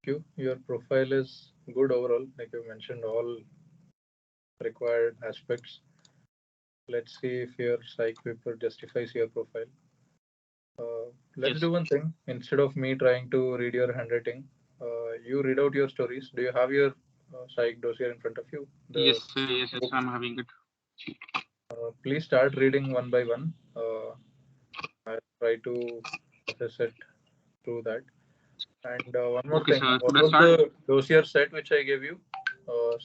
you. Your profile is good overall, like you mentioned all required aspects. Let's see if your psych paper justifies your profile. Let's Yes. do one thing. Instead of me trying to read your handwriting, you read out your stories. Do you have your psych dossier in front of you? The Yes, sir. Yes, yes, book. I'm having it. Please start reading one by one. I'll try to process it through that. And one more Okay, thing. sir. What Should I was start? the dossier set which I gave you?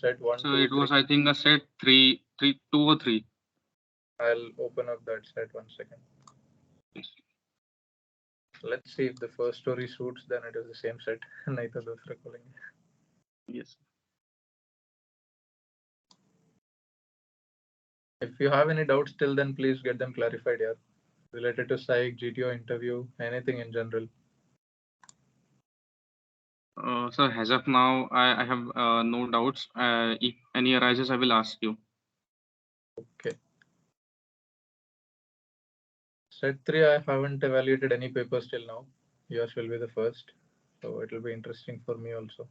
Set one, So two, it three. was, I think, a set two or three. I'll open up that set 1 second. Yes. Let's see if the first story suits. Then it is the same set. Neither दूसरा खोलेंगे. Yes. If you have any doubts till then, please get them clarified here. Related to psych, GTO interview, anything in general. Sir, as of now, I have no doubts. If any arises, I will ask you. Okay. Set 3, I haven't evaluated any papers till now. Yours will be the first. So it will be interesting for me also.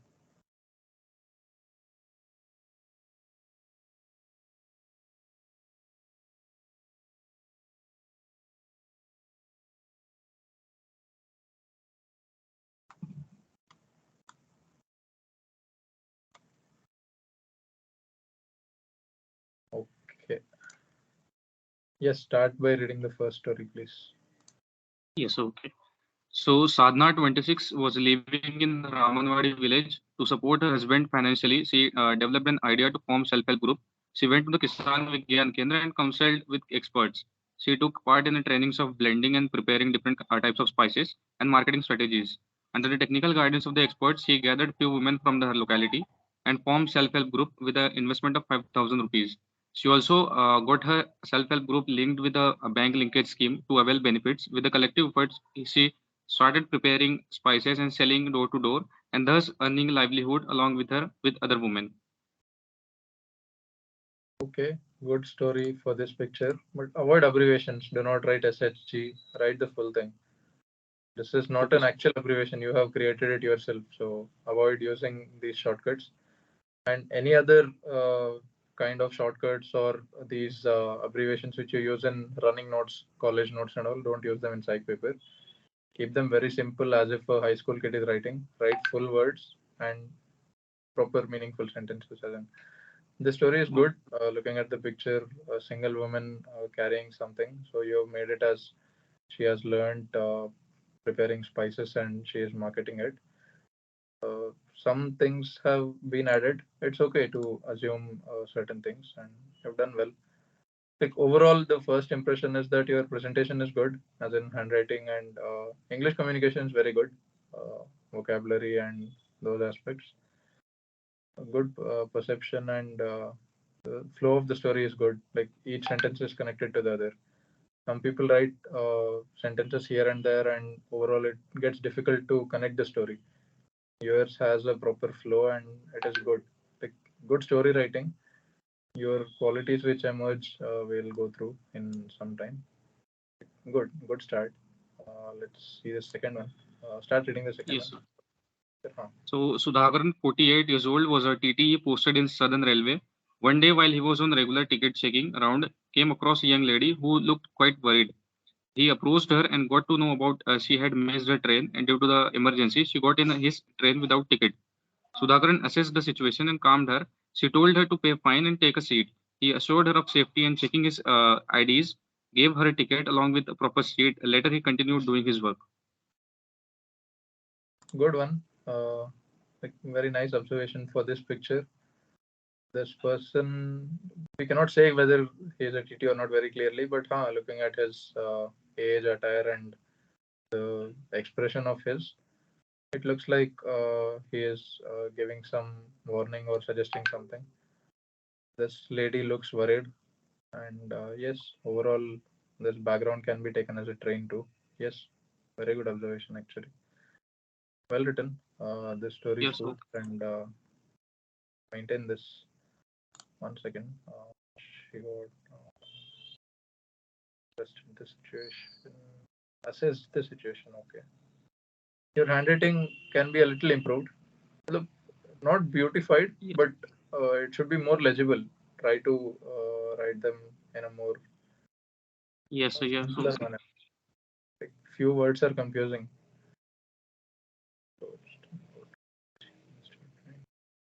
Okay. Yes, start by reading the first story, please. Yes, okay. So Sadhna, 26, was living in the Ramanwadi village. To support her husband financially, she developed an idea to form self-help group. She went to the Kisan Vigyan Kendra and consulted with experts. She took part in the trainings of blending and preparing different types of spices and marketing strategies. Under the technical guidance of the experts, she gathered few women from her locality and formed self-help group with an investment of 5,000 rupees. She also got her self-help group linked with a bank linkage scheme to avail benefits. With the collective efforts, she started preparing spices and selling door to door, and thus earning livelihood along with her with other women. Okay, good story for this picture. But avoid abbreviations. Do not write SHG. Write the full thing. This is not Okay, an sir. actual abbreviation. You have created it yourself. So avoid using these shortcuts. And any other kind of shortcuts or these abbreviations which you use in running notes, college notes and all, don't use them in psych paper. Keep them very simple as if a high school kid is writing. Write full words and proper meaningful sentences. As in, the story is Okay. good. Looking at the picture, a single woman carrying something. So you have made it as she has learned preparing spices and she is marketing it. Some things have been added. It's okay to assume certain things, and you've done well. Like overall, the first impression is that your presentation is good, as in handwriting and English communication is very good, vocabulary and those aspects. A good perception and the flow of the story is good. Like each sentence is connected to the other. Some people write sentences here and there, and overall it gets difficult to connect the story. Yours has a proper flow and it is good. Like good story writing. Your qualities which emerge will go through in some time. Good start. Let's see the second one. Start reading the second Yes, one. sir. Huh. So Sudhakaran, 48 years old, was a TTE posted in Southern Railway. One day, while he was on regular ticket checking around, came across a young lady who looked quite worried. He approached her and got to know about she had missed her train, and due to the emergency, she got in his train without ticket. Sudhakaran assessed the situation and calmed her. She told her to pay a fine and take a seat. He assured her of safety and checking his IDs, gave her a ticket along with a proper seat. Later, he continued doing his work. Good one. Like very nice observation for this picture. This person, we cannot say whether he is a TT or not very clearly, but looking at his age, attire, and the expression of his, it looks like he is giving some warning or suggesting something. This lady looks worried, and yes, overall, this background can be taken as a train too. Yes, very good observation actually. Well written. This story Yes, suits okay. and maintain this. 1 second. She got just in the situation. Assess the situation. Okay. Your handwriting can be a little improved. Not beautified, Yes, but it should be more legible. Try to write them in a more yes, sir. Yeah. So simpler manner. Like few words are confusing. So,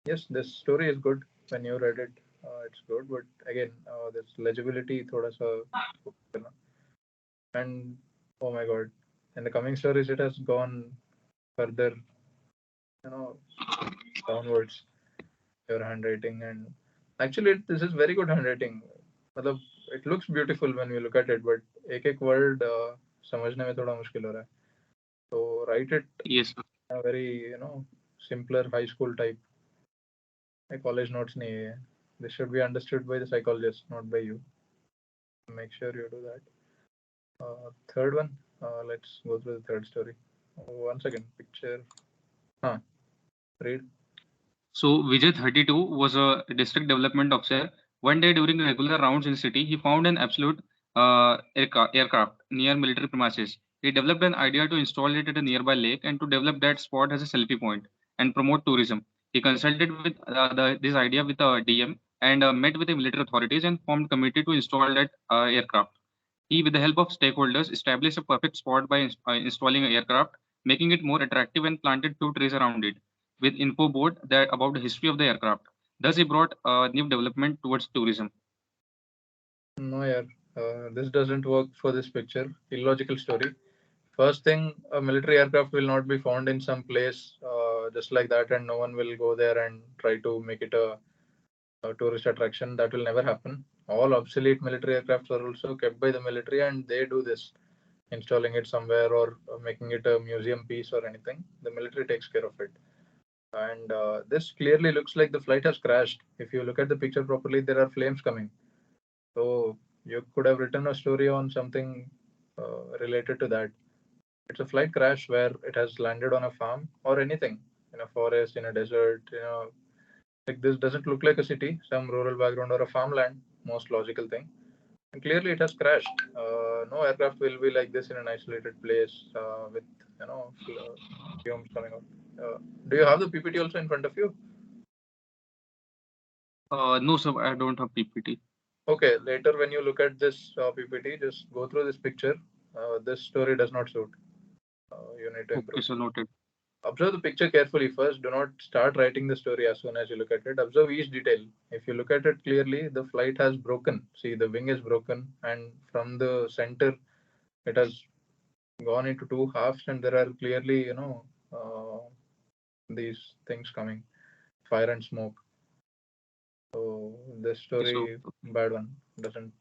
yes, this story is good. When you read it, it's good. But again, this legibility, thoda sa, and oh my god, in the coming stories, it has gone further, you know, downwards. Your handwriting and actually, this is very good handwriting. मतलब it looks beautiful when we look at it, but एक word समझने में थोड़ा मुश्किल हो रहा है. So write it yes, sir. a very simpler high school type. College notes नहीं है. This should be understood by the psychologist, not by you. Make sure you do that. Third one. Let's go through the third story. One second. Picture. Huh. Read. So Vijay 32 was a district development officer. One day during regular rounds in the city, he found an absolute aircraft near military premises. He developed an idea to install it at a nearby lake and to develop that spot as a selfie point and promote tourism. He consulted with this idea with a DM and met with the military authorities and formed a committee to install that aircraft. He, with the help of stakeholders, established a perfect spot by installing an aircraft, making it more attractive and planted two trees around it, with info board that about the history of the aircraft. Thus, he brought a new development towards tourism. No, yeah. This doesn't work for this picture. Illogical story. First thing, a military aircraft will not be found in some place just like that, and no one will go there and try to make it a tourist attraction. That will never happen. All obsolete military aircrafts are also kept by the military, and they do this, installing it somewhere or making it a museum piece or anything. The military takes care of it. And this clearly looks like the flight has crashed. If you look at the picture properly, there are flames coming. So you could have written a story on something related to that. It's a flight crash where it has landed on a farm or anything in a forest, in a desert. Like this doesn't look like a city, some rural background or a farmland. Most logical thing. And clearly, it has crashed. No aircraft will be like this in an isolated place with fumes coming out. Do you have the PPT also in front of you? No, sir, I don't have PPT. Okay, later when you look at this PPT, just go through this picture. This story does not suit. You need to Okay, improve. so noted. Observe the picture carefully first. Do not start writing the story as soon as you look at it. Observe each detail. If you look at it clearly, the flight has broken. See, the wing is broken, and from the center, it has gone into two halves, and there are clearly, these things coming, fire and smoke. So this Okay, so story, bad one, doesn't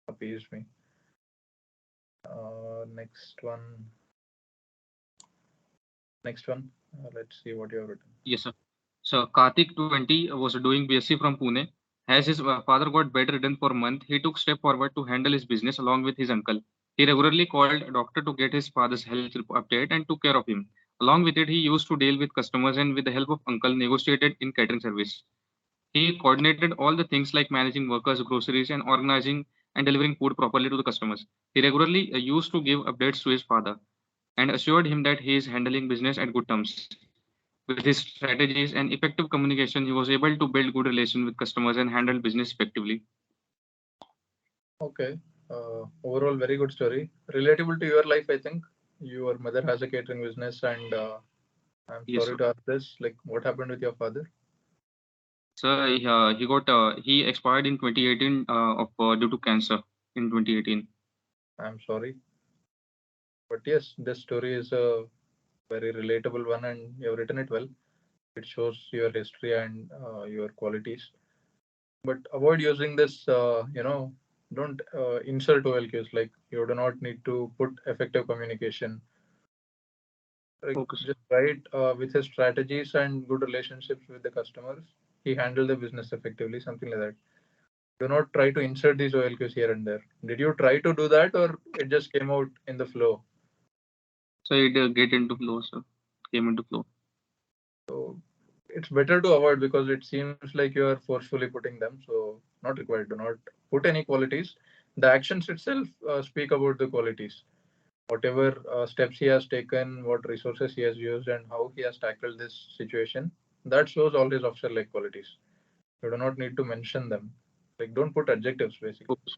appease me. Next one. Next one. Let's see what you have written. yes, sir. So Karthik 20 was doing BSc from Pune. As his father got bedridden for a month, he took step forward to handle his business along with his uncle. He regularly called a doctor to get his father's health update and took care of him. Along with it, he used to deal with customers and with the help of uncle negotiated in catering service. He coordinated all the things like managing workers, groceries, and organizing and delivering food properly to the customers. He regularly used to give updates to his father and assured him that he is handling business at good terms. With his strategies and effective communication, he was able to build good relations with customers and handle business effectively. Okay. Overall, very good story. Relatable to your life, I think. Your mother has a catering business, and I'm Yes, sorry sir. to ask this. Like, what happened with your father? So he expired in 2018 of due to cancer in 2018. I'm sorry, but yes, this story is a very relatable one, and you've written it well. It shows your history and your qualities. But avoid using this. Don't insult OLQs. Like, you do not need to put effective communication. Like, Okay, sir. just write with his strategies and good relationships with the customers. He handled the business effectively, something like that. Do not try to insert these OLQs here and there. Did you try to do that, or it just came out in the flow? So it get into flow, sir. Came into flow. So it's better to avoid because it seems like you are forcefully putting them. So not required. Do not put any qualities. The actions itself speak about the qualities. whatever steps he has taken, what resources he has used, and how he has tackled this situation. That shows all his officer-like qualities. You do not need to mention them. Like, don't put adjectives, basically. Okay.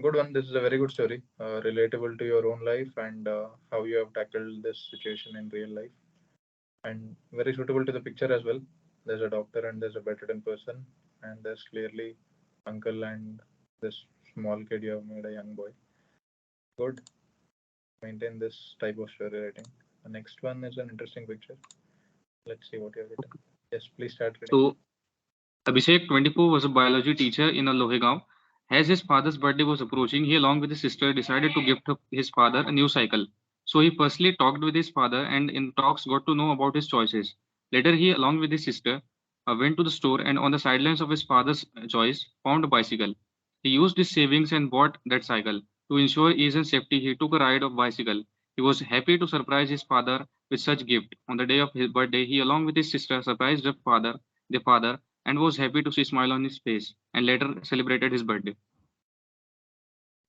Good one. This is a very good story, relatable to your own life and how you have tackled this situation in real life, and very suitable to the picture as well. There's a doctor and there's a bedridden person, and there's clearly uncle and this small kid. You have made a young boy. Good. Maintain this type of story writing. The next one is an interesting picture. Let's see what you have written. Yes, please start reading. So Abhishek, 24, was a biology teacher in a Lohegaon. As his father's birthday was approaching, he, along with his sister, decided to gift his father a new cycle. So he personally talked with his father and in talks got to know about his choices. Later, he, along with his sister, went to the store and on the sidelines of his father's choice, found a bicycle. He used his savings and bought that cycle. To ensure ease and safety, he took a ride of bicycle. He was happy to surprise his father with such gift. On the day of his birthday, he, along with his sister, surprised their father, and was happy to see a smile on his face, and later celebrated his birthday.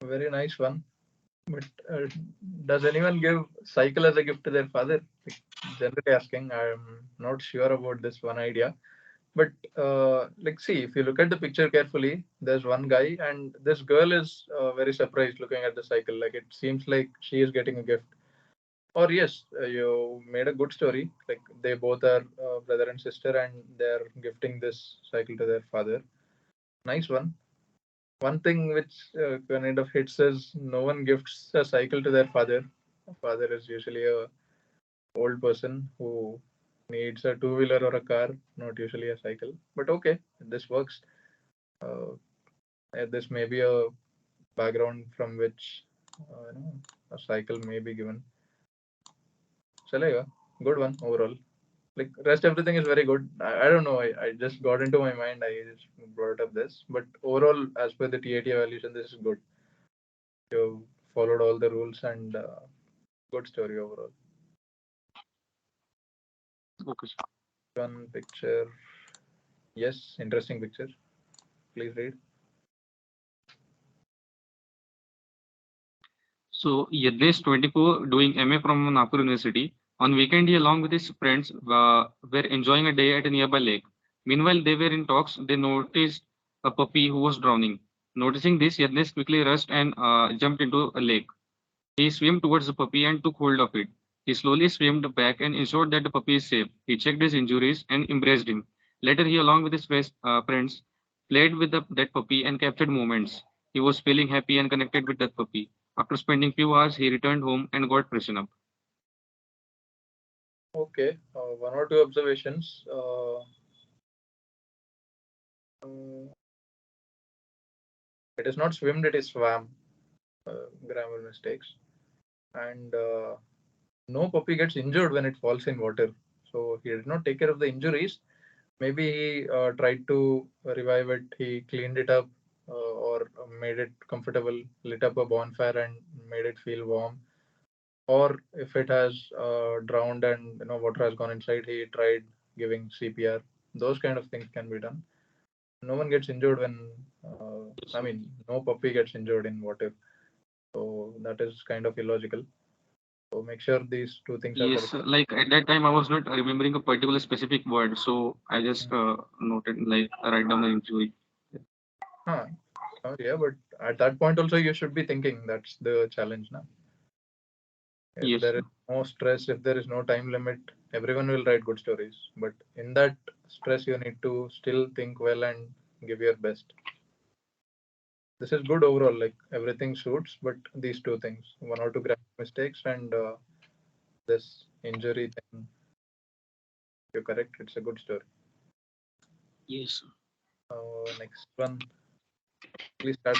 Very nice one. But does anyone give cycle as a gift to their father? Like, generally asking, I'm not sure about this one idea. But like, see, if you look at the picture carefully, there's one guy, and this girl is very surprised looking at the cycle. Like, it seems like she is getting a gift. Or yes, you made a good story. Like, they both are brother and sister, and they're gifting this cycle to their father. Nice one. One thing which kind of hits is no one gifts a cycle to their father. Father is usually a old person who needs a two-wheeler or a car, not usually a cycle. But okay, this works. Uh, this may be a background from which a cycle may be given. Chalega, good one overall. Like, rest everything is very good. I don't know. I just got into my mind. I just brought up this, but overall, as per the TAT evaluation, this is good. You followed all the rules and good story overall. Okay. One picture. Yes, interesting picture. Please read. So Yadnesh, 24, doing MA from Nagpur University. On weekend, he along with his friends were enjoying a day at a nearby lake. Meanwhile, they were in talks. They noticed a puppy who was drowning. Noticing this, Yadnesh quickly rushed and jumped into a lake. He swam towards the puppy and took hold of it. He slowly swam back and ensured that the puppy is safe. He checked his injuries and embraced him. Later, he, along with his friends, played with that puppy and captured moments. He was feeling happy and connected with that puppy. After spending few hours, he returned home and got freshened up. Okay, one or two observations. It is not swimmed, it is swam. Grammar mistakes. And no puppy gets injured when it falls in water. So he did not take care of the injuries. Maybe he tried to revive it. He cleaned it up or made it comfortable, lit up a bonfire and made it feel warm. Or if it has drowned and water has gone inside, he tried giving CPR. Those kind of things can be done. No one gets injured when I mean, no puppy gets injured in water. So that is kind of illogical. So make sure these two things are Yes, correct. like at that time, I was not remembering a particular specific word, so I just noted, like, write down the injury. Huh. Oh, yeah, but at that point also you should be thinking that's the challenge now. If Yes, there is no stress, if there is no time limit, everyone will write good stories. But in that stress, you need to still think well and give your best. This is good overall, like everything suits, but these two things, one or two grammar mistakes and this injury thing, you're correct. It's a good story. yes. Next one, please start.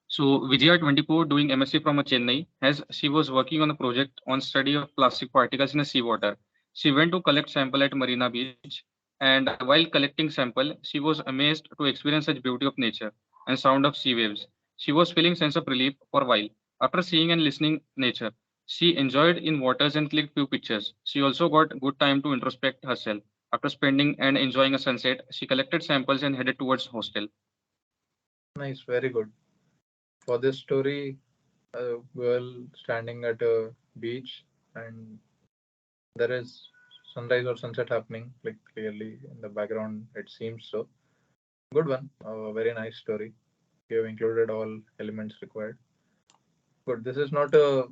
So Vijaya, 24, doing MSc from Chennai, as she was working on a project on study of plastic particles in the seawater. She went to collect sample at Marina Beach, and while collecting sample, she was amazed to experience such beauty of nature and sound of sea waves. She was feeling sense of relief for a while. After seeing and listening nature, she enjoyed in waters and clicked few pictures. She also got good time to introspect herself. After spending and enjoying a sunset, she collected samples and headed towards hostel. Nice, very good. For this story, a girl standing at a beach and there is sunrise or sunset happening, like clearly in the background, it seems so. Good one. Very nice story. You have included all elements required. Good. This is not a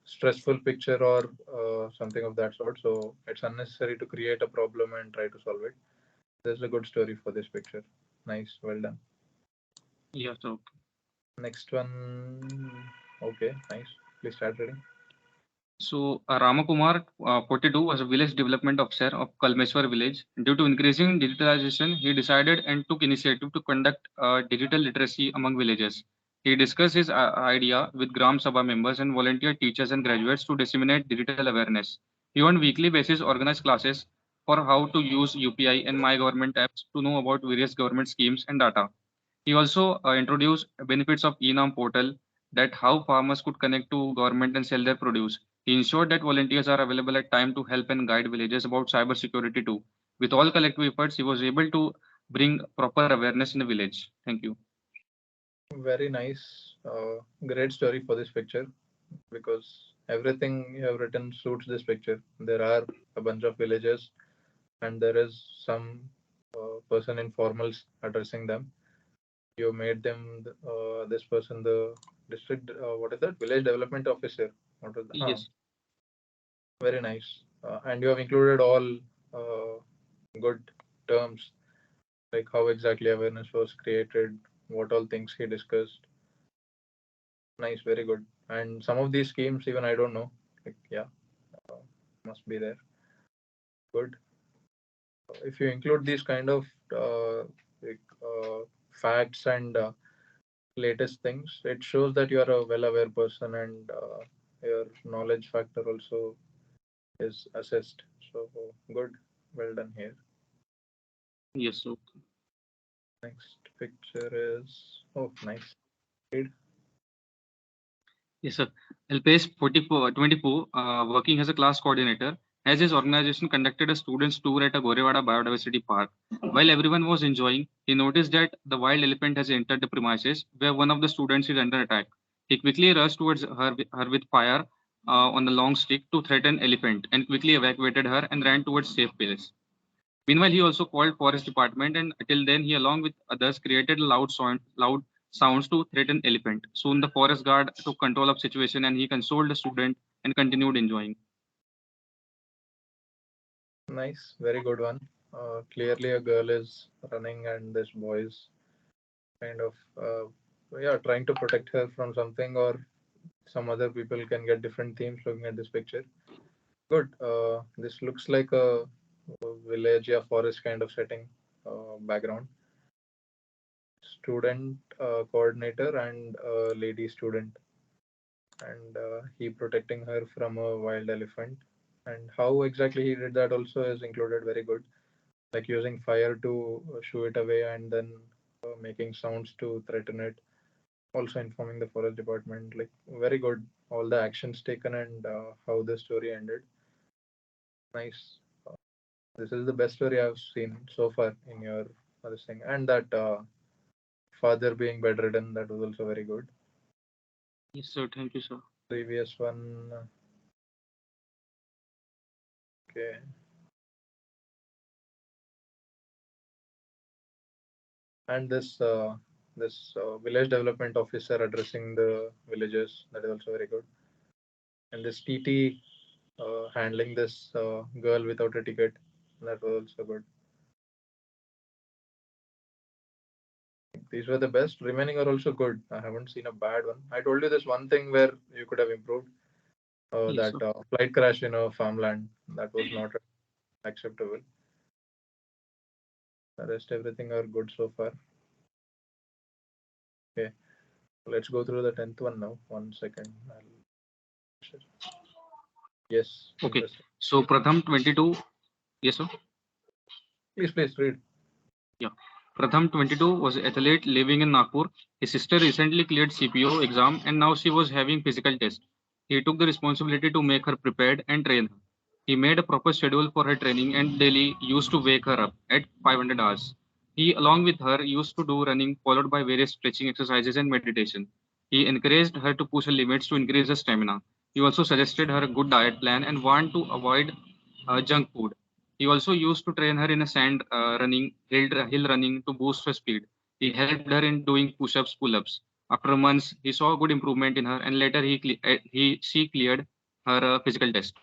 stressful picture or something of that sort. So it's unnecessary to create a problem and try to solve it. This is a good story for this picture. Nice. Well done. Yeah, so Next one. Okay. Nice. Please start reading. Ramakumar, 42, was a village development officer of Kalmeswar village. Due to increasing digitalization, he decided and took initiative to conduct digital literacy among villagers. He discussed his idea with Gram Sabha members and volunteer teachers and graduates to disseminate digital awareness. He on weekly basis organized classes for how to use UPI and My Government apps to know about various government schemes and data. He also introduced benefits of e-Nam portal, that how farmers could connect to government and sell their produce. He ensured that volunteers are available at time to help and guide villagers about cyber security too. With all collective efforts, he was able to bring proper awareness in the village. Thank you. Very nice. Great story for this picture because everything you have written suits this picture. There are a bunch of villages and there is some person in formals addressing them. You made them this person the district. What is that? Village development officer. What is that? Yes. Very nice. And you have included all good terms like how exactly awareness was created, what all things he discussed. Nice, very good. And some of these schemes, even I don't know. Like, yeah, uh, must be there. Good. If you include these kind of like, facts and latest things, it shows that you are a well-aware person and your knowledge factor also is assessed. So good, well done here. Yes. So Next picture is nice. Read. yes, sir. LPS 24, working as a class coordinator, has his organization conducted a students' tour at a Gorewada Biodiversity Park. While everyone was enjoying, he noticed that the wild elephant has entered the premises where one of the students is under attack. He quickly rushed towards her with fire on the long stick to threaten elephant and quickly evacuated her and ran towards safe place. Meanwhile, he also called forest department and till then he along with others created loud sounds to threaten elephant. Soon the forest guard took control of situation and he consoled the student and continued enjoying. Nice, very good one. Clearly, a girl is running, and this boy is kind of yeah trying to protect her from something, or some other people can get different themes looking at this picture. Good. This looks like a village or forest kind of setting background. Student coordinator and a lady student, and he protecting her from a wild elephant. And how exactly he did that also is included. Very good. Like using fire to shoo it away and then making sounds to threaten it. Also informing the forest department. Like very good. All the actions taken and how the story ended. Nice. This is the best story I've seen so far in your this thing. And that father being bedridden, that was also very good. Yes, sir. Thank you, sir. Previous one, okay. And this village development officer addressing the villagers, that is also very good. And this TT handling this girl without a ticket, that was also good. These were the best. Remaining are also good. I haven't seen a bad one. I told you this one thing where you could have improved. Yes, That sir. flight crash in a farmland, that was not acceptable. The rest everything are good so far. Okay, let's go through the 10th one now. 1 second. Yes, Okay. interesting. So Pratham 22. Yes, sir. Please read. Yeah. Pratham 22 was an athlete living in Nagpur. His sister recently cleared CPO exam and now she was having physical test. He took the responsibility to make her prepared and train her. He made a proper schedule for her training and daily used to wake her up at 500 hours. He, along with her, used to do running followed by various stretching exercises and meditation. He encouraged her to push her limits to increase her stamina. He also suggested her a good diet plan and warned to avoid junk food. He also used to train her in a sand running, hill running to boost her speed. He helped her in doing push-ups, pull-ups. After months, he saw a good improvement in her, and later she cleared her physical test.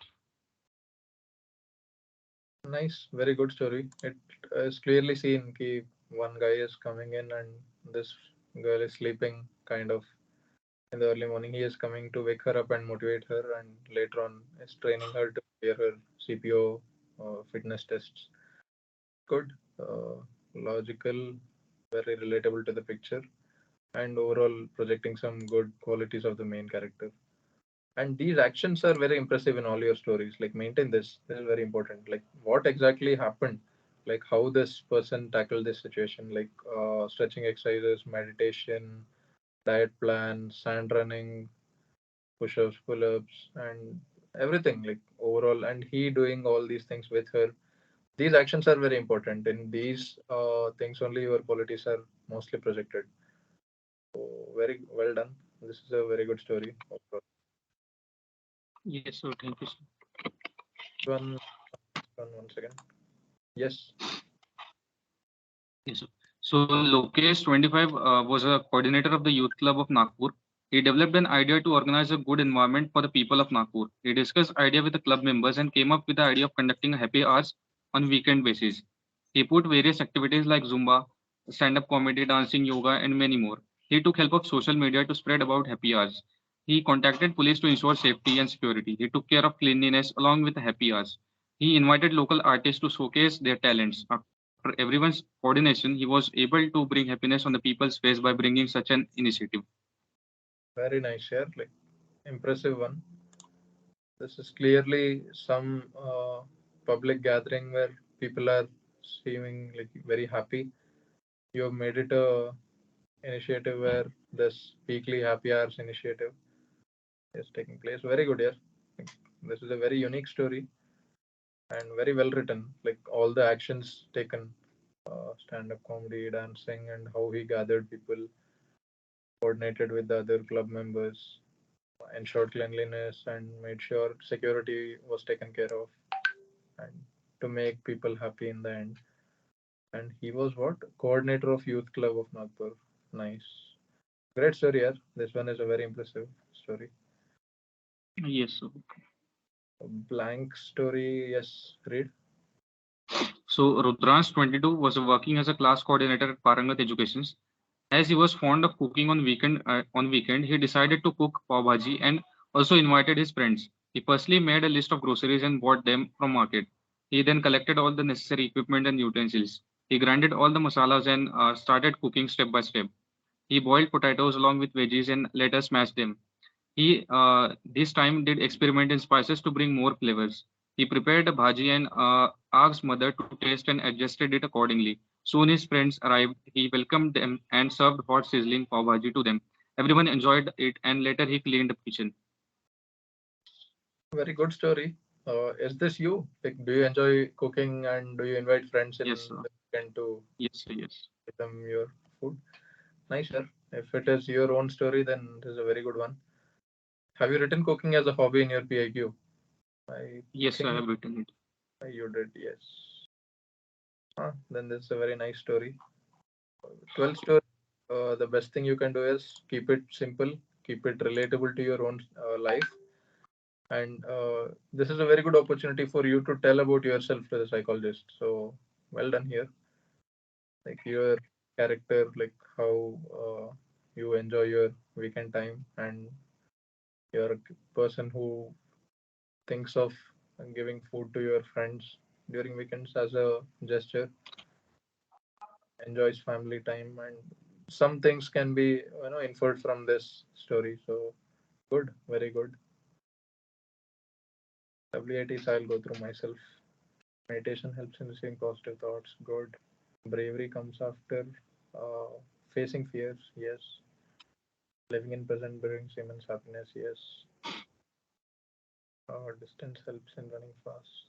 Nice, very good story. It is clearly seen that one guy is coming in and this girl is sleeping kind of in the early morning. He is coming to wake her up and motivate her, and later on is training her to clear her CPO fitness tests. Good, logical, very relatable to the picture, and overall projecting some good qualities of the main character. And these actions are very impressive in all your stories. Like maintain this. This is very important. Like what exactly happened? Like how this person tackled this situation. Like stretching exercises, meditation, diet plan, sand running, push-ups, pull-ups, and everything. Like overall, and he doing all these things with her. These actions are very important. In these things, only your qualities are mostly projected. So very well done. This is a very good story. Yes, so thank you, sir. One, one second. Yes. Yes, sir. So Lokesh 25 was a coordinator of the Youth Club of Nagpur. He developed an idea to organize a good environment for the people of Nagpur. He discussed idea with the club members and came up with the idea of conducting a happy hours on weekend basis. He put various activities like Zumba, stand-up comedy, dancing, yoga, and many more. He took help of social media to spread about happy hours. He contacted police to ensure safety and security. He took care of cleanliness along with the happy hours. He invited local artists to showcase their talents. After everyone's coordination, he was able to bring happiness on the people's face by bringing such an initiative. Very nice here, like impressive one. This is clearly some public gathering where people are seeming like very happy. You have made it a initiative where this weekly happy hours initiative is taking place. Very good here. Like, this is a very unique story and very well written. Like all the actions taken, stand-up comedy, dancing, and how he gathered people, coordinated with the other club members, ensured cleanliness, and made sure security was taken care of, and to make people happy in the end. And he was what? Coordinator of Youth Club of Nagpur. Nice. Great story, yeah. This one is a very impressive story. Yes, sir. A blank story, yes, read. So Rudrans 22 was working as a class coordinator at Parangat Educations. As he was fond of cooking on weekend, he decided to cook pav bhaji and also invited his friends. He personally made a list of groceries and bought them from market. He then collected all the necessary equipment and utensils. He grinded all the masalas and started cooking step by step. He boiled potatoes along with veggies and later smashed them. He this time did experiment in spices to bring more flavors. He prepared a bhaji and asked mother to taste and adjusted it accordingly. Soon his friends arrived. He welcomed them and served hot sizzling pav bhaji to them. Everyone enjoyed it and later he cleaned the kitchen. Very good story. Is this you? Like, do you enjoy cooking and do you invite friends in Yes, sir. the weekend to Yes, sir. Yes. give them your food? Nice, sir. If it is your own story, then it is a very good one. Have you written cooking as a hobby in your PIQ? I Yes, sir, I think have written it. you did, yes. Then this is a very nice story. 12 story. The best thing you can do is keep it simple, keep it relatable to your own life. And this is a very good opportunity for you to tell about yourself to the psychologist. So well done here. Like your character, like how you enjoy your weekend time, and you're a person who thinks of giving food to your friends during weekends as a gesture, enjoys family time, and some things can be inferred from this story. So good, very good. WITs I'll go through myself. Meditation helps in receiving positive thoughts. Good. Bravery comes after uh, facing fears. Yes. Living in present brings immense happiness. Yes. Distance helps in running fast.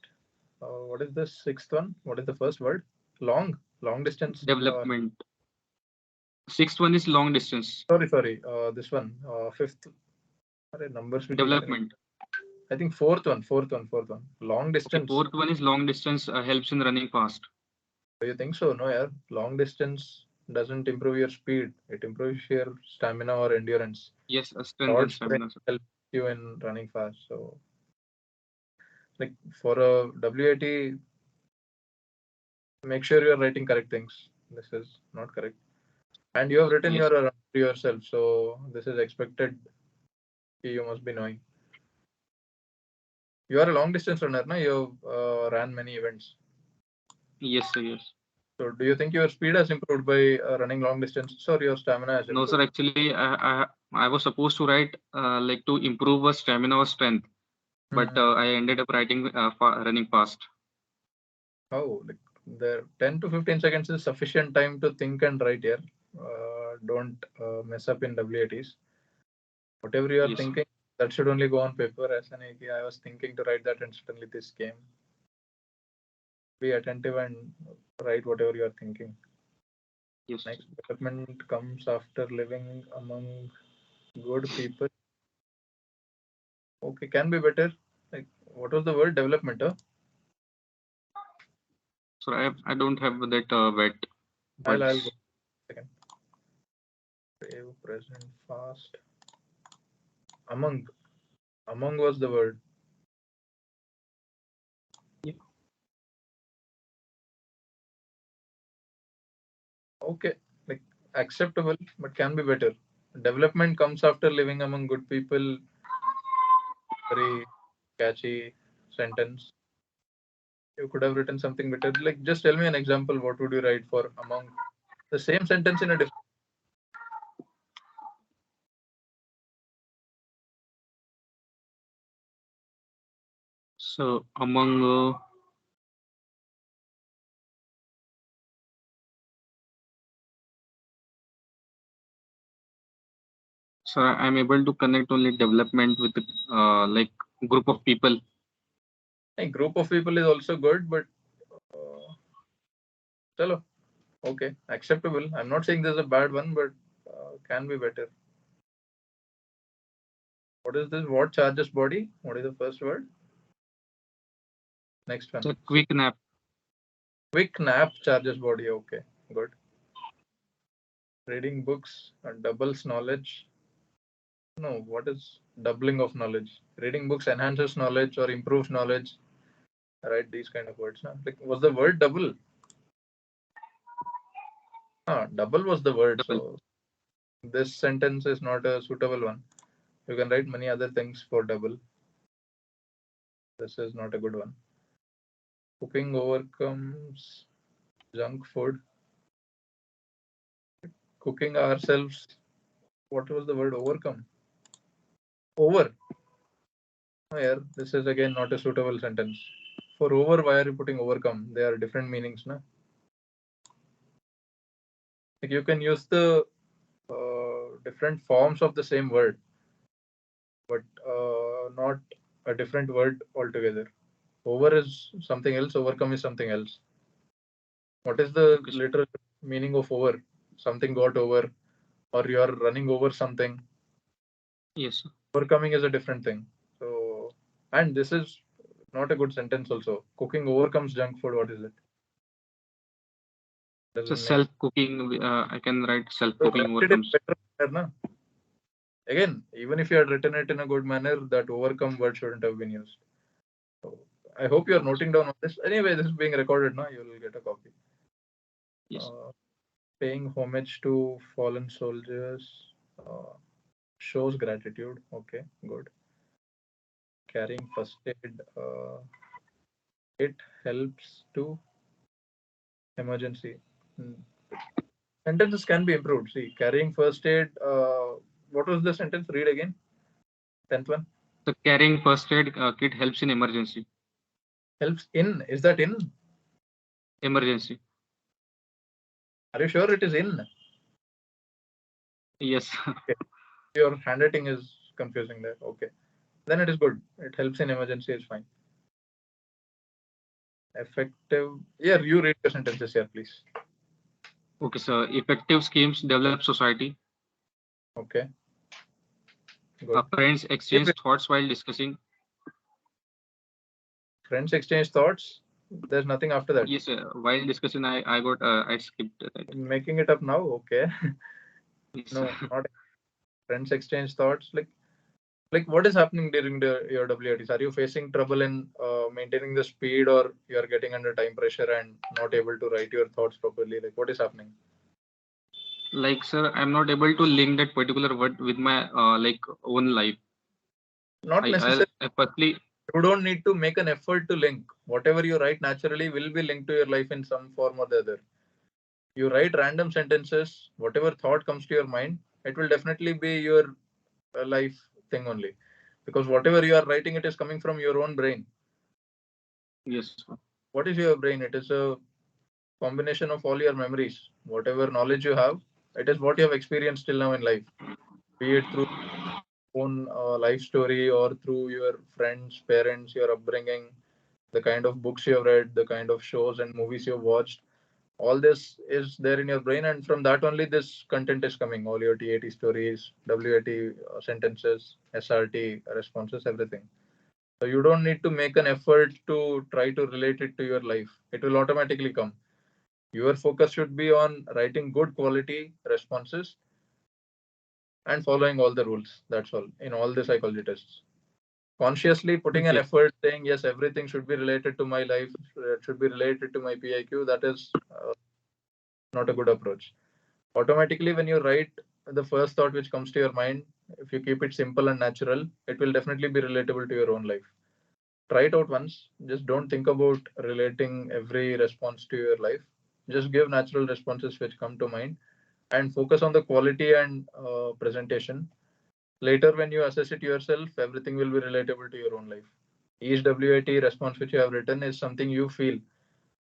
What is the sixth one? What is the first word? Long. Long distance. Development. Sixth one is long distance. Sorry. This one. Fifth. Numbers. Development. I think fourth one. Long Okay, distance. fourth one is long distance helps in running fast. Do you think so? No, yeah. Long distance doesn't improve your speed. It improves your stamina or endurance. Yes, strength Short and sprint stamina. Sir. helps you in running fast. So, like for a WAT, make sure you're writing correct things. This is not correct. And you have written Yes. your yourself. So this is expected. You must be knowing. You are a long distance runner, na? You ran many events. Yes, sir. Yes. So do you think your speed has improved by running long distance, or your stamina has No, improved? sir. Actually, I was supposed to write like to improve our stamina or strength, but I ended up writing running fast. Oh, like the 10 to 15 seconds is sufficient time to think and write here. Don't mess up in WATs. Whatever you are Yes. thinking, that should only go on paper. As an AK, I was thinking to write that, and suddenly this came. Be attentive and write whatever you are thinking. Yes. Next, development comes after living among good people. Okay, can be better. Like, what was the word? Development, huh? So I don't have that wet I'll words. go second. Brave, present, fast. Among. Among was the word. Yeah. Okay, like acceptable, but can be better. Development comes after living among good people. Very catchy sentence. You could have written something better. Like, just tell me an example. What would you write for among the same sentence in a different? So among so I'm able to connect only development with like group of people. A group of people is also good, but uh, chalo, okay, acceptable. I'm not saying there's a bad one, but can be better. What is this? What charges body? What is the first word? Next one. So quick nap. Quick nap charges body. Okay, good. Reading books doubles knowledge. No, what is doubling of knowledge? Reading books enhances knowledge or improves knowledge. Right, these kind of words. No? Like, was the word double? Double was the word. Double. So this sentence is not a suitable one. You can write many other things for double. This is not a good one. Cooking overcomes junk food. Cooking ourselves. What was the word? Overcome. Over. Oh, yeah, this is again not a suitable sentence. For over, why are you putting overcome? They are different meanings, na? Like you can use the different forms of the same word, but not a different word altogether. Over is something else. Overcome is something else. What is the Okay, literal meaning of over? Something got over, or you are running over something. yes, sir. Overcoming is a different thing. So, and this is not a good sentence also. Cooking overcomes junk food. What is it? So Doesn't make self cooking. I can write self so cooking write it in overcomes. better manner, na? Again, even if you had written it in a good manner, that overcome word shouldn't have been used. So I hope you are noting down on this. Anyway, this is being recorded now. You will get a copy. Yes. Uh, Paying homage to fallen soldiers shows gratitude. Okay, good. Carrying first aid. It helps to emergency. Hmm. Sentences can be improved. See, carrying first aid. What was the sentence? Read again. 10th one. So carrying first aid kit helps in emergency. Helps in. Is that in? Emergency. Are you sure it is in? Yes. Okay. Your handwriting is confusing there. Okay. Then it is good. It helps in emergency. It's fine. Effective. Yeah, you read the sentences here, please. Okay, sir. Effective schemes develop society. Okay, good. Friends Keep exchange it. thoughts while discussing. Friends exchange thoughts. There's nothing after that. Yes, sir. While discussing, I skipped that. Making it up now. Okay. Yes, sir. No, not friends exchange thoughts. Like what is happening during your WITs? Are you facing trouble in maintaining the speed, or you are getting under time pressure and not able to write your thoughts properly? Like what is happening? Like, sir, I'm not able to link that particular word with my like own life. Not necessarily. I firstly, You don't need to make an effort to link. Whatever you write naturally will be linked to your life in some form or the other. You write random sentences, whatever thought comes to your mind, it will definitely be your life thing only. Because whatever you are writing, it is coming from your own brain. yes, sir. What is your brain? It is a combination of all your memories. Whatever knowledge you have, it is what you have experienced till now in life. Be it through own life story or through your friends, parents, your upbringing, the kind of books you have read, the kind of shows and movies you have watched. All this is there in your brain, and from that only this content is coming. All your TAT stories, WAT sentences, SRT responses, everything. So you don't need to make an effort to try to relate it to your life. It will automatically come. Your focus should be on writing good quality responses and following all the rules. That's all in all the psychology tests. Consciously putting an Yes, effort saying, yes, everything should be related to my life, it should be related to my PIQ, that is not a good approach. Automatically, when you write the first thought which comes to your mind, if you keep it simple and natural, it will definitely be relatable to your own life. Try it out once. Just don't think about relating every response to your life. Just give natural responses which come to mind and focus on the quality and presentation. Later, when you assess it yourself, everything will be relatable to your own life. Each WIT response which you have written is something you feel.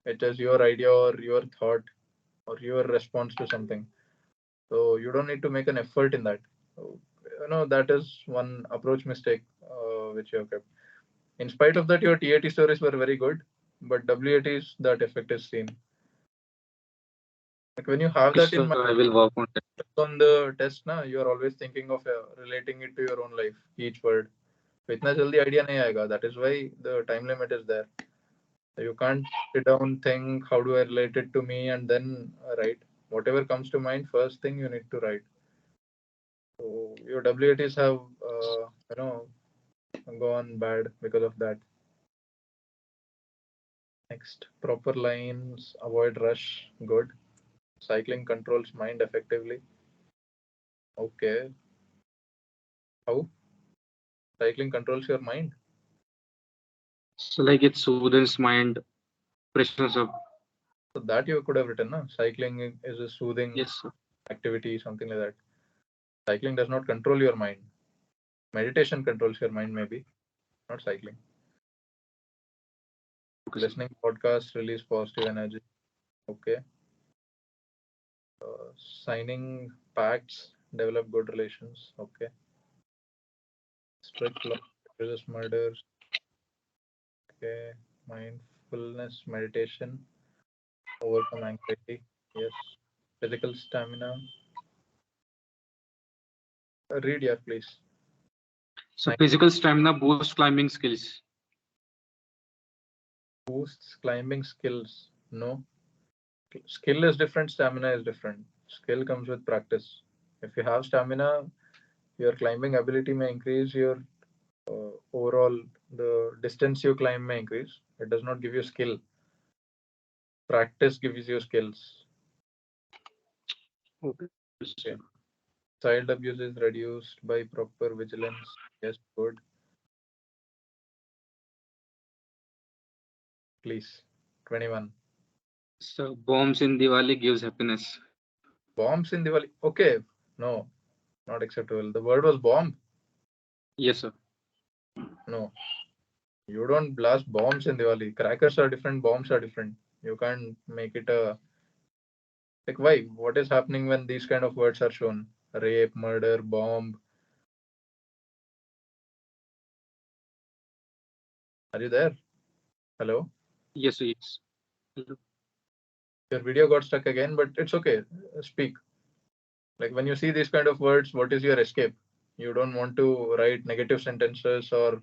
It is your idea or your thought or your response to something. So you don't need to make an effort in that. So, that is one approach mistake which you have kept. In spite of that, your TAT stories were very good, but WATs, that effect is seen. Like when you have yes, that in sir. mind I will work on that. on the test, na, you are always thinking of relating it to your own life, each word. तो इतना जल्दी idea नहीं आएगा. That is why the time limit is there. You can't sit down, think, how do I relate it to me, and then write. Whatever comes to mind, first thing you need to write. So your WATs have, gone bad because of that. Next, proper lines, avoid rush. Good. Cycling controls mind effectively. Okay. How? Cycling controls your mind. So, like, it soothes mind, freshness up. So that you could have written, no? Cycling is a soothing Yes, sir. activity, something like that. Cycling does not control your mind. Meditation controls your mind, maybe, not cycling. Okay, sir. Listening podcasts release positive energy. Okay. Signing pacts develop good relations. Okay. Strict law reduces murders. Okay. Mindfulness meditation overcome anxiety. Yes. Physical stamina. Read, yeah, please. So, physical stamina boosts climbing skills. Boosts climbing skills. No. Skill is different, stamina is different. Skill comes with practice. If you have stamina, your climbing ability may increase, your overall the distance you climb may increase. It does not give you skill. Practice gives you skills. Okay. Yes, Okay. sir. Child abuse is reduced by proper vigilance. Yes, good. Please. 21. So, bombs in Diwali gives happiness. Bombs in Diwali. Okay. No, not acceptable. The word was bomb. Yes, sir. No. You don't blast bombs in Diwali. Crackers are different, bombs are different. You can't make it a, like, why? What is happening when these kind of words are shown? Rape, murder, bomb. Are you there? Hello? Yes, sir. Yes. Hello. Your video got stuck again, but it's okay. Speak. Like when you see these kind of words, what is your escape? You don't want to write negative sentences or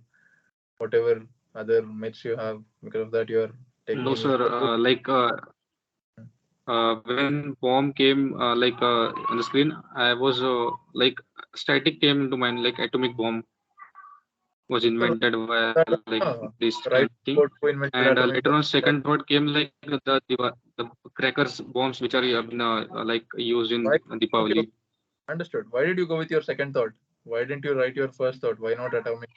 whatever other myths you have. Because of that, you are taking No, in your sir. When bomb came on the screen, I was like static came into mind, like atomic bomb was no, no, invented by that, like this kind of right thing. about who invented And atomic later bomb. on, second thought came like the crackers bombs which are like used in Why? Okay, Deepavali. understood. Why did you go with your second thought? Why didn't you write your first thought? Why not atomic?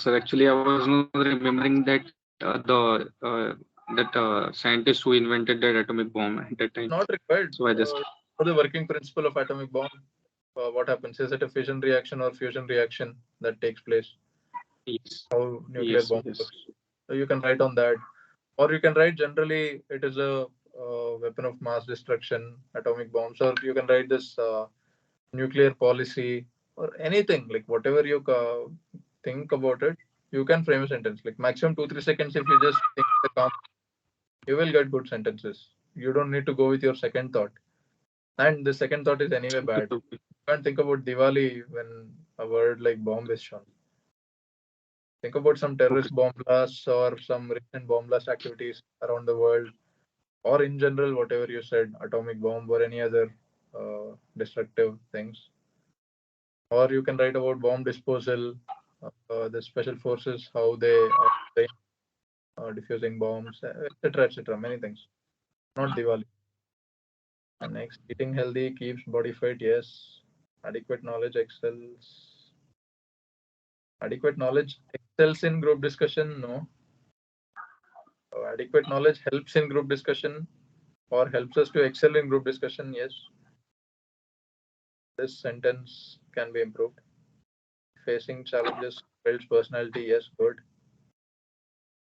So actually, I was not remembering that scientist who invented that atomic bomb at that time. Not required. So I just For the working principle of atomic bomb, what happens? Is it a fission reaction or fusion reaction that takes place? yes, How nuclear yes, bomb yes. works. So you can write on that, or you can write generally it is a weapon of mass destruction, atomic bombs, or you can write this nuclear policy or anything like whatever you think about it. You can frame a sentence like maximum 2-3 seconds. If you just think the calm, you will get good sentences. You don't need to go with your second thought. And the second thought is anyway Okay, bad. okay, You can't think about Diwali when a word like bomb is shown. Think about some okay. terrorist bomb blasts or some recent bomb blast activities around the world, or in general, whatever you said, atomic bomb or any other destructive things. Or you can write about bomb disposal, the special forces, how they diffusing bombs, etc., etc. Many things. Not Diwali. And next, eating healthy keeps body fit. Yes. Adequate knowledge excels. Adequate knowledge excels in group discussion. No. Adequate knowledge helps in group discussion or helps us to excel in group discussion. Yes. This sentence can be improved. Facing challenges builds personality. Yes. Good.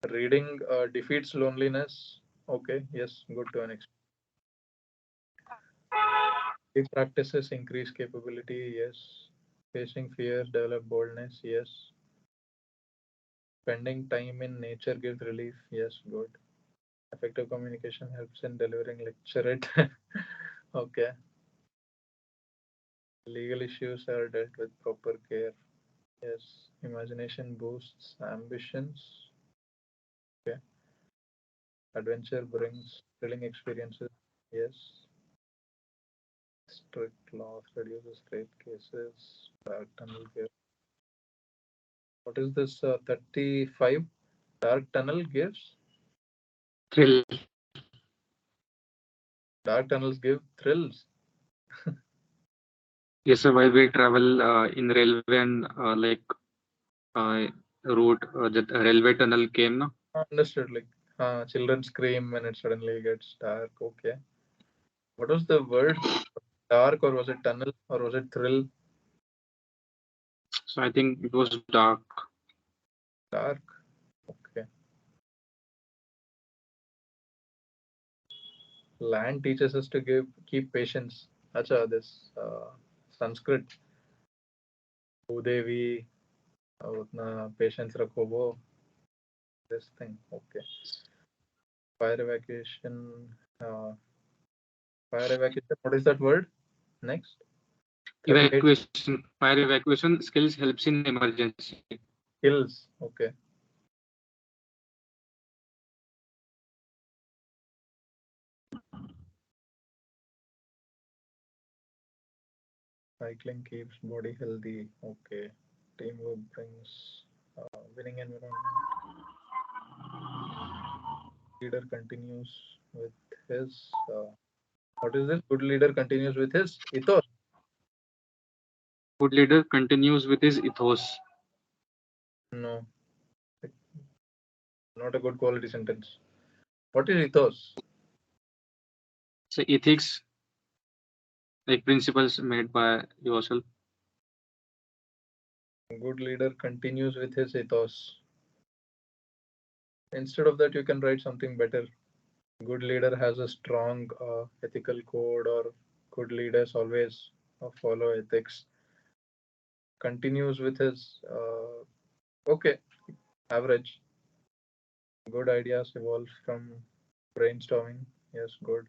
Reading defeats loneliness. Okay. Yes. Good to an extent. Big practices increase capability. Yes. Facing fears develop boldness. Yes. Spending time in nature gives relief. Yes. Good. Effective communication helps in delivering lecture. It. Okay. Legal issues are dealt with proper care. Yes. Imagination boosts ambitions. Okay. Adventure brings thrilling experiences. Yes. Strict laws reduces rape cases. Dark tunnel gives. What is this? 35. Dark tunnel gives. Thrill. Dark tunnels give thrills. Yes, sir. While we travel in railway and uh, route, that railway tunnel came, no? Understood. Like children scream when it suddenly gets dark. Okay. What was the word? Dark, or was it tunnel, or was it thrill? So I think it was dark. Dark. Okay. Land teaches us to keep patience. Acha, this Sanskrit. Udevi, utna patience rakho wo. This thing. Okay. Fire evacuation. Uh, fire evacuation. What is that word? Next. 38 Evacuation, fire evacuation skills helps in emergency. kills. Okay. Cycling keeps body healthy. Okay. Teamwork brings winning environment. Leader continues with his. What is this? Good leader continues with his ethos. Good leader continues with his ethos. No, not a good quality sentence. What is ethos? So ethics, like principles made by yourself. Good leader continues with his ethos. Instead of that, you can write something better. Good leader has a strong ethical code, or good leaders always follow ethics. Continues with his. Okay, average. Good ideas evolve from Brainstorming, yes, good.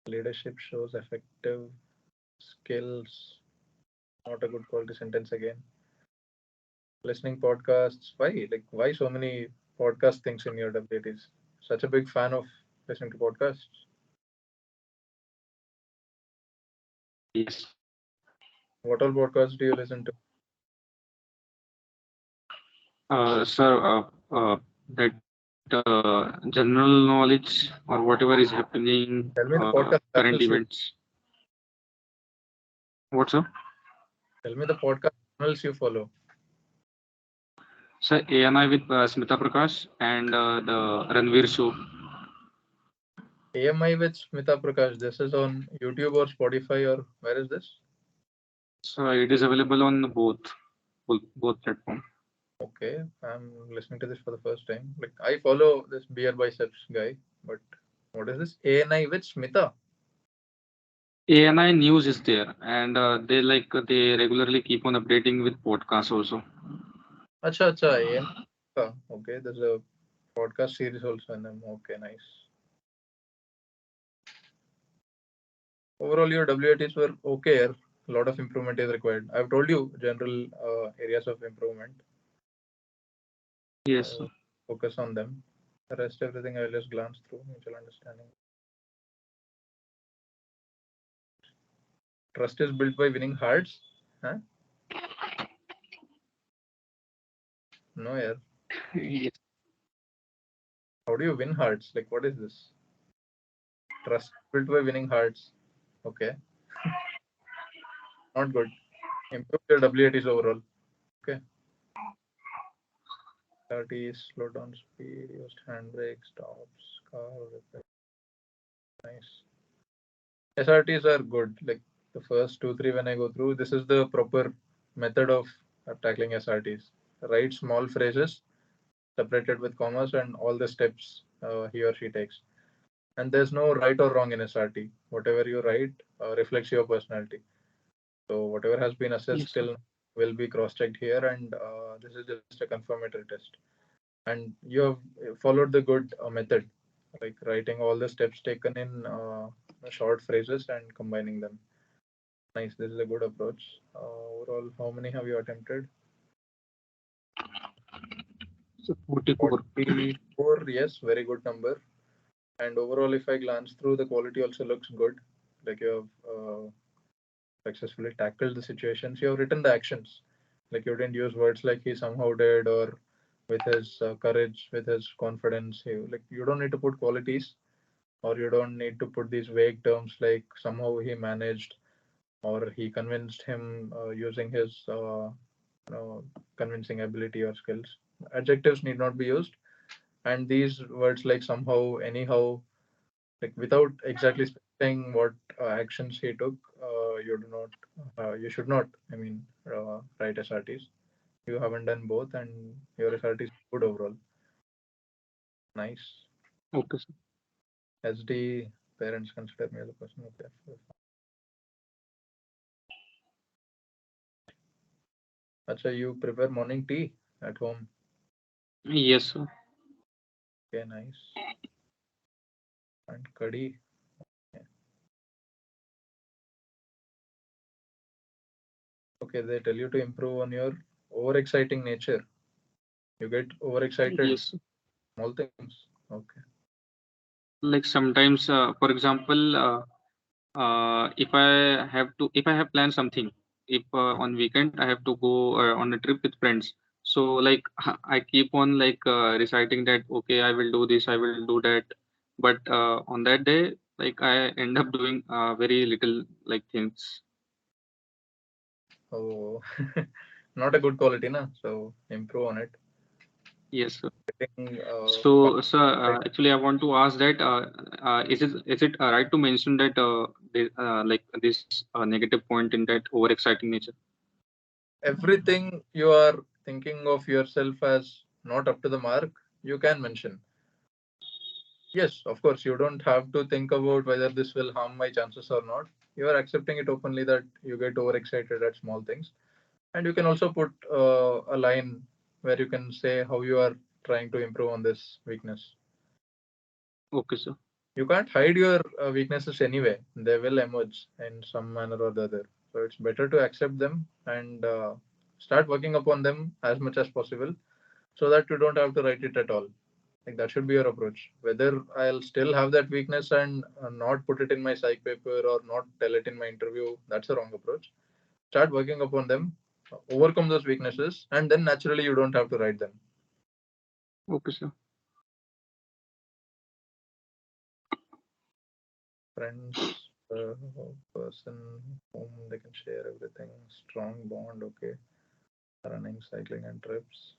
Leadership shows effective skills. Not a good quality sentence again. Listening podcasts. Why? Like, why so many podcast things in your WTs? Such a big fan of listening to podcasts. Yes. What all podcasts do you listen to? Sir, that general knowledge or whatever is happening, Tell me the podcast current channels you. events. What's up? Tell me the podcast channels you follow. Sir, ANI with Smita Prakash and the Ranveer show. AMI with Smita Prakash. This is on YouTube or Spotify or where is this? So it is available on both platforms. Okay, I'm listening to this for the first time. Like I follow this beer biceps guy, but what is this? ANI with Smita. ANI news is there, and they regularly keep on updating with podcasts also. Acha acha ANI. Okay, there's a podcast series also in them. Okay, nice. Overall, your WATs were okay. A lot of improvement is required. I've told you general areas of improvement. Yes, sir. Uh, Focus on them. The rest, everything I'll just glance through. Mutual understanding. Trust is built by winning hearts. Huh? No, yeah. Yes. How do you win hearts? Like, what is this? Trust built by winning hearts. Okay, not good. Improve your WATs overall. Okay. 30, slow down speed, used handbrake, stops, car, repair. Nice. SRTs are good. Like the first two, three when I go through, this is the proper method of tackling SRTs. Write small phrases separated with commas and all the steps he or she takes. And there's no right or wrong in SRT. Whatever you write reflects your personality. So whatever has been assessed Yes, sir. till now will be cross-checked here, and this is just a confirmatory test. And you have followed the good method, like writing all the steps taken in short phrases and combining them. Nice. This is a good approach. Overall, how many have you attempted? So 44. 44. Yes, very good number. And overall, if I glance through, the quality also looks good. Like you have successfully tackled the situations. You have written the actions. Like you didn't use words like he somehow did or with his courage, with his confidence. Like you don't need to put qualities or you don't need to put these vague terms like somehow he managed or he convinced him using his convincing ability or skills. Adjectives need not be used, and these words like somehow, anyhow, like without exactly specifying what actions he took, you do not, you should not. I mean, write SRTs. You haven't done both, and your SRT is good overall. Nice. Okay, sir. SD parents consider me as a person. Okay. Acha, you prepare morning tea at home. Yes, sir. Okay, nice. And curry. Yeah. Okay, they tell you to improve on your overexciting nature. You get overexcited, Yes. small things. Okay. Like sometimes, for example, if I have planned something, if on weekend I have to go on a trip with friends, so like I keep on like reciting that okay, I will do this, I will do that, but on that day, like I end up doing very little like things. Oh, not a good quality, na. So improve on it. Yes, sir. Getting So, sir, actually, I want to ask that is it right to mention that like this negative point in that overexciting nature? everything you are thinking of yourself as not up to the mark, you can mention. Yes, of course, you don't have to think about whether this will harm my chances or not. You are accepting it openly that you get overexcited at small things. And you can also put a line where you can say how you are trying to improve on this weakness. Okay, sir. You can't hide your weaknesses anyway. They will emerge in some manner or the other. So it's better to accept them and start working upon them as much as possible so that you don't have to write it at all. Like that should be your approach. Whether I'll still have that weakness and not put it in my psych paper or not tell it in my interview, that's a wrong approach. Start working upon them, overcome those weaknesses, and then naturally you don't have to write them. Okay, sir. Friends, person whom they can share everything, strong bond, okay. Running, cycling, and trips.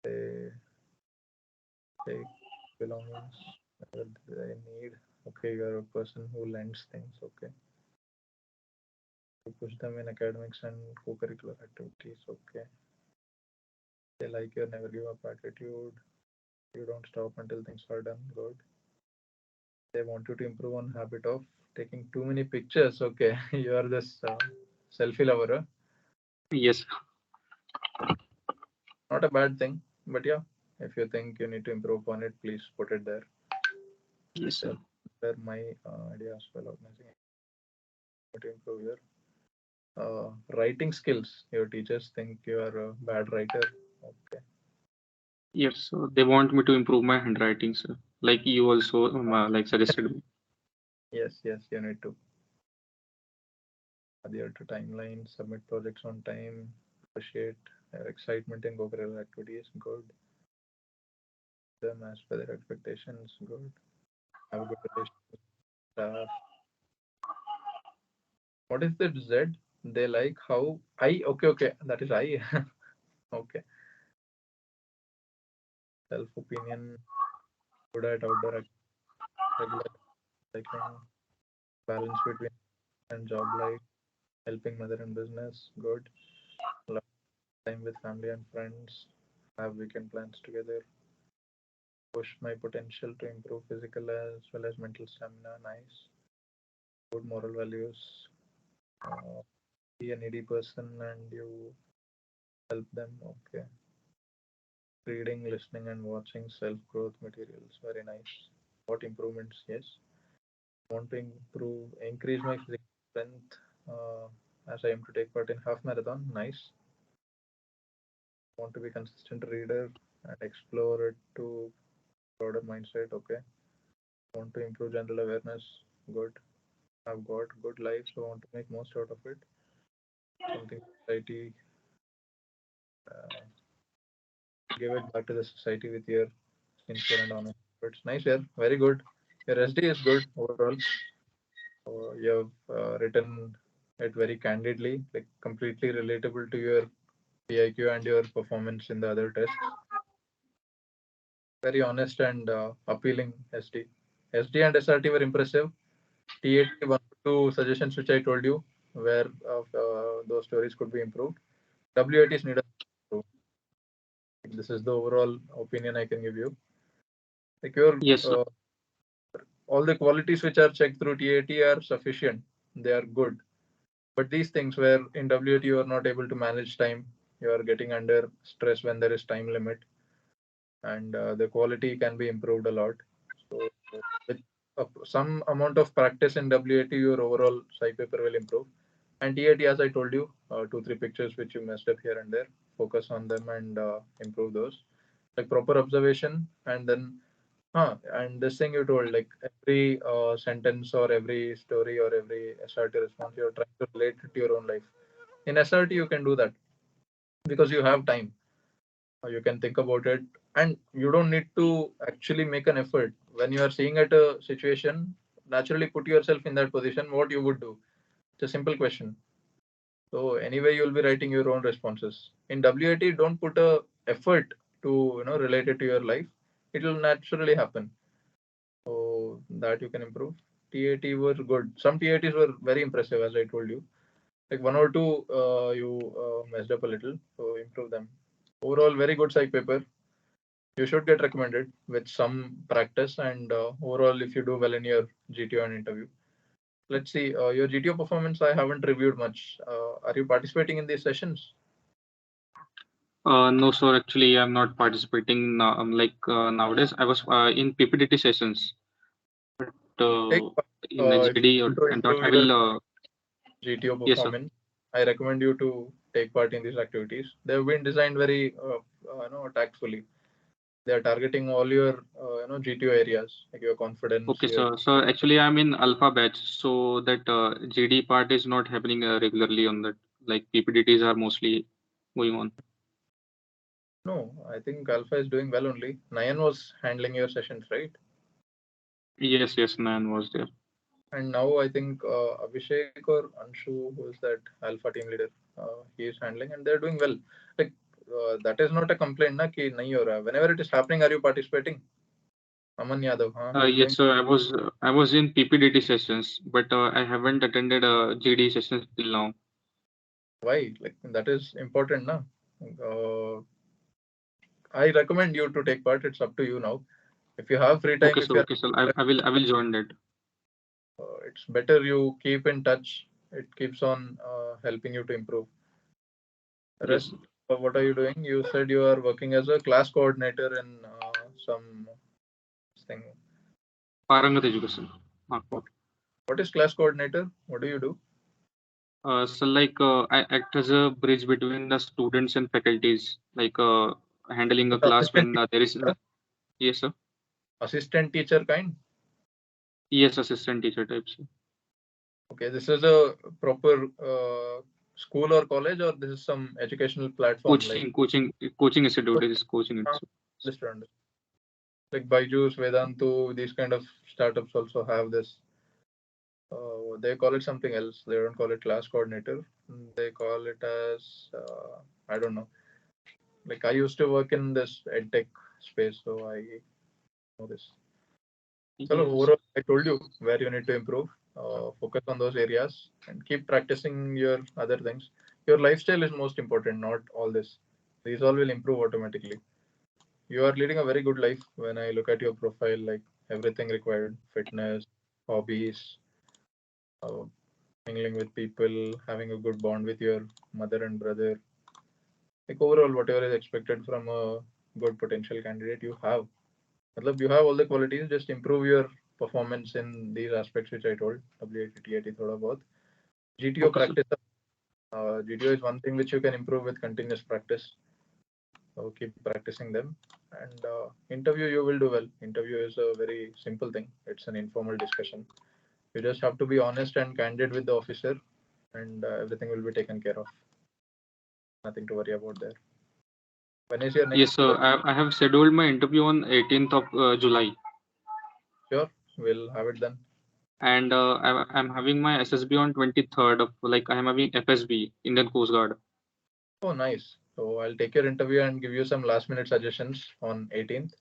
They take belongings whenever they need. Okay, you are a person who lends things, okay. You push them in academics and co-curricular activities, okay. They like your never give up attitude. You don't stop until things are done, good. They want you to improve on habit of taking too many pictures, okay. You are this selfie lover, huh? Yes. Not a bad thing, but yeah, if you think you need to improve on it, please put it there. Yes, Share sir. my ideas while organizing to improve your writing skills. Your teachers think you are a bad writer. Okay. Yes, so they want me to improve my handwriting, sir. Like you also like suggested me. Yes, yes, you need to adhere to timelines, submit projects on time, appreciate their excitement in co-curricular activities. Good. Them as per their expectations. Good. Have a good relationship with staff. What is that Z? They like how I. Okay, okay, that is I. Okay. Self opinion. Good at outdoor activities, regular cycling, balance between and job life, helping mother in business. Good. Lot of time with family and friends. Have weekend plans together. Push my potential to improve physical as well as mental stamina. Nice. Good moral values. Uh, be a needy person and you help them. Okay. Reading, listening, and watching self growth materials. Very nice. What improvements? Yes. Want to improve, increase my physical strength as I aim to take part in half marathon. Nice. Want to be consistent reader and explore it to broader mindset. Okay. Want to improve general awareness. Good. I've got good life, so want to make most out of it. Something society, uh, give it back to the society with your sincere and honest efforts. Nice, yeah, very good. Your SD is good overall. You have written it very candidly, like completely relatable to your PIQ and your performance in the other tests. Very honest and appealing SD. SD and SRT were impressive. TAT, one or two suggestions which I told you where those stories could be improved. WAT is needed. This is the overall opinion I can give you. Like your Yes, sir. all the qualities which are checked through TAT are sufficient. They are good. But these things where in WAT you are not able to manage time, you are getting under stress when there is time limit, and the quality can be improved a lot. So with some amount of practice in WAT, your overall psych paper will improve. And TAT, as I told you, two, three pictures which you messed up here and there, focus on them and improve those. Like proper observation, and then, and this thing you told, like every sentence or every story or every SRT response, you're trying to relate it to your own life. In SRT, you can do that because you have time. You can think about it, and you don't need to actually make an effort. When you are seeing at a situation, naturally put yourself in that position, what you would do. It's a simple question. So anyway, you'll be writing your own responses. In WAT, don't put a effort to relate it to your life. It will naturally happen. So that you can improve. TAT were good. Some TATs were very impressive, as I told you. Like one or two, you messed up a little. So improve them. Overall, very good psych paper. You should get recommended with some practice, and overall, if you do well in your GTO and interview. Let's see, your GTO performance I haven't reviewed much. Are you participating in these sessions? No, sir. Actually, I'm not participating now. Like nowadays, I was in PPDT sessions. Take in a if you GD or want to and thought improve I your will. GTO Yes, sir. performance, I recommend you to take part in these activities. They've been designed very, tactfully. They are targeting all your, GTO areas, like your confidence, Okay, your. sir. So actually, I'm in alpha batch, so that GD part is not happening regularly on that. Like PPDTs are mostly going on. No, I think Alpha is doing well only. Nayan was handling your sessions, right? Yes, yes, Nan was there. And now I think Abhishek or Anshu, who is that Alpha team leader, he is handling, and they're doing well. Like that is not a complaint, na ki nahi ho raha. Whenever it is happening, are you participating? Aman Yadav, he's Yes, doing. sir. I was in PPDT sessions, but I haven't attended GD sessions till now. Why? Like that is important, na. Uh, I recommend you to take part. It's up to you now. If you have free time, Okay, if sir. you're, Okay, sir. I will join that. it's better you keep in touch. It keeps on helping you to improve. Yes, Rest, what are you doing? You said you are working as a class coordinator in some thing. Parangat education. Nagpur. Okay. What is class coordinator? What do you do? So like I act as a bridge between the students and faculties, like handling a With class assistant when there is. teacher, Yes, sir. assistant teacher kind. Yes, assistant teacher types. Okay, this is a proper school or college, or this is some educational platform like Coaching institute. It is coaching institute. understand. Like Byju's, Vedantu, these kind of startups also have this. They call it something else. They don't call it class coordinator. They call it as I don't know. Like I used to work in this edtech space, so I know this. So Yes. overall, I told you where you need to improve. Focus on those areas and keep practicing your other things. Your lifestyle is most important, not all this. These all will improve automatically. You are leading a very good life when I look at your profile, like everything required: fitness, hobbies, uh, mingling with people, having a good bond with your mother and brother. Like overall, whatever is expected from a good potential candidate, you have. Matlab, you have all the qualities. Just improve your performance in these aspects which I told. WAT, TAT, thoda bahut. GTO Okay, sir. practice. GTO is one thing which you can improve with continuous practice. So keep practicing them. And interview, you will do well. Interview is a very simple thing. It's an informal discussion. You just have to be honest and candid with the officer, and everything will be taken care of. Nothing to worry about there. When is your Yes, next? sir. I have scheduled my interview on 18th of July, Sure, we'll have it done. and I'm having my SSB on 23rd of, like, I am having FSB, Indian Coast Guard. Oh, nice. So I'll take your interview and give you some last minute suggestions on 18th.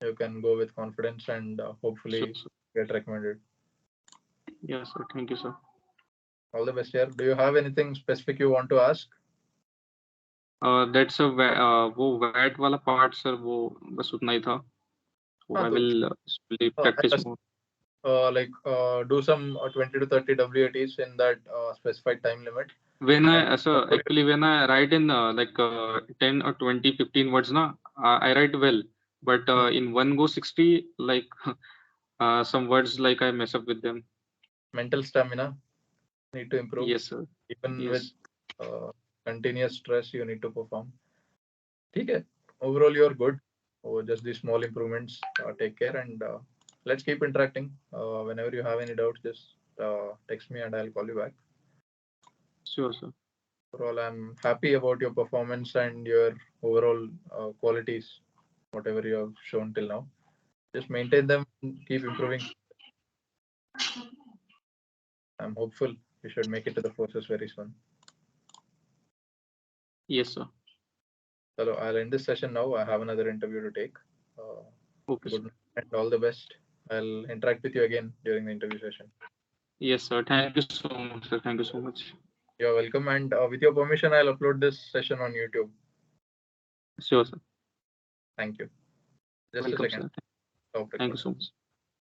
You can go with confidence and Sure, hopefully sir. get recommended. Yes, sir. Thank you, sir. All the best here. Do you have anything specific you want to ask? That's a वो VAT वाला part, sir. वो बस उतना ही था. So हाँ I तो will really practice more. like do some 20 to 30 WATs in that specified time limit. When And I so actually when I write in 10 or 20, 15 words, na, I write well, but Hmm, in one go 60, like some words like I mess up with them. mental stamina need to improve. Yes, sir. Even with Yes. uh, continuous stress, you need to perform. Okay. Overall, you're good. Oh, just these small improvements. Take care and let's keep interacting. Whenever you have any doubts, just text me and I'll call you back. Sure, sir. Overall, I'm happy about your performance and your overall qualities, whatever you have shown till now. Just maintain them, keep improving. I'm hopeful you should make it to the forces very soon. Yes, sir. So I'll end this session now. I have another interview to take. Uh, Okay, sir. Good night and all the best. I'll interact with you again during the interview session. Yes, sir. Thank you so much, sir. Thank you so much. You're welcome. And with your permission, I'll upload this session on YouTube. Sure, sir. Thank you. Just a Welcome, second. sir. Stop Thank you recording. so much.